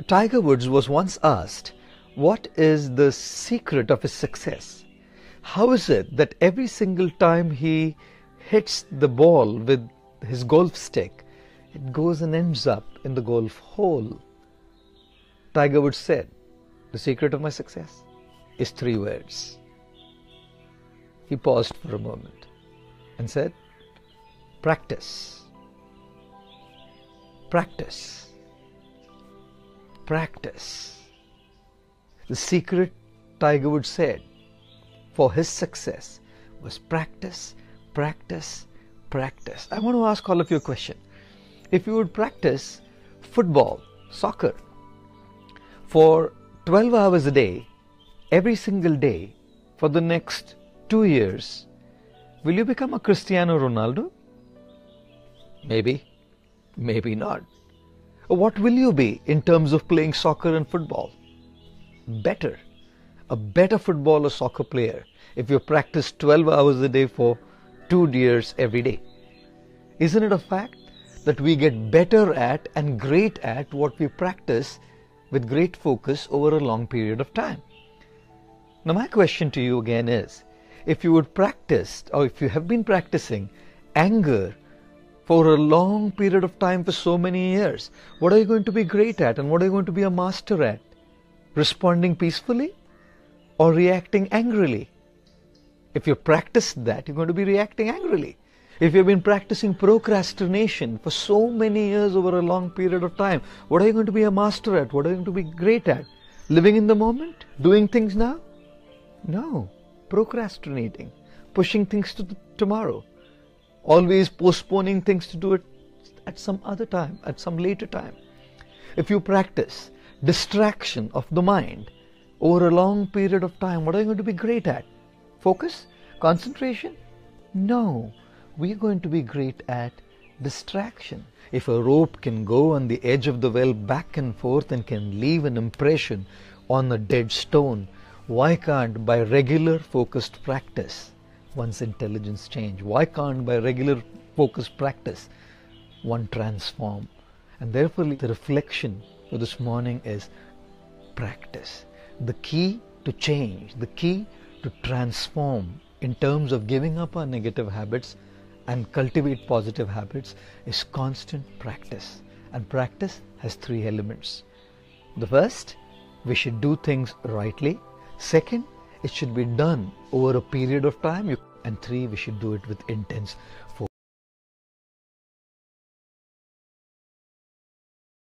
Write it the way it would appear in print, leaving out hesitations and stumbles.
Tiger Woods was once asked, what is the secret of his success? How is it that every single time he hits the ball with his golf stick, it goes and ends up in the golf hole? Tiger Woods said, the secret of my success is 3 words. He paused for a moment and said, practice. Practice. Practice. The secret, Tiger Woods said, for his success was practice, practice, practice. I want to ask all of you a question. If you would practice football, soccer, for 12 hours a day, every single day, for the next 2 years, will you become a Cristiano Ronaldo? Maybe, maybe not. What will you be in terms of playing soccer and football? Better. A better football or soccer player if you practice 12 hours a day for 2 years every day. Isn't it a fact that we get better at and great at what we practice with great focus over a long period of time? Now my question to you again is, if you would practice, or if you have been practicing anger for a long period of time for so many years, what are you going to be great at and what are you going to be a master at? Responding peacefully or reacting angrily? If you practice that, you're going to be reacting angrily. If you've been practicing procrastination for so many years over a long period of time, what are you going to be a master at? What are you going to be great at? Living in the moment? Doing things now? No. Procrastinating. Pushing things to tomorrow. Always postponing things to do it at some other time, at some later time. If you practice distraction of the mind over a long period of time, what are you going to be great at? Focus? Concentration? No. We're going to be great at distraction. If a rope can go on the edge of the well back and forth and can leave an impression on a dead stone, why can't by regular focused practice one's intelligence change? Why can't by regular focused practice one transform? And therefore the reflection for this morning is practice. The key to change, the key to transform in terms of giving up our negative habits and cultivate positive habits is constant practice. And practice has 3 elements. The first, we should do things rightly. Second, it should be done over a period of time. And 3, we should do it with intense focus.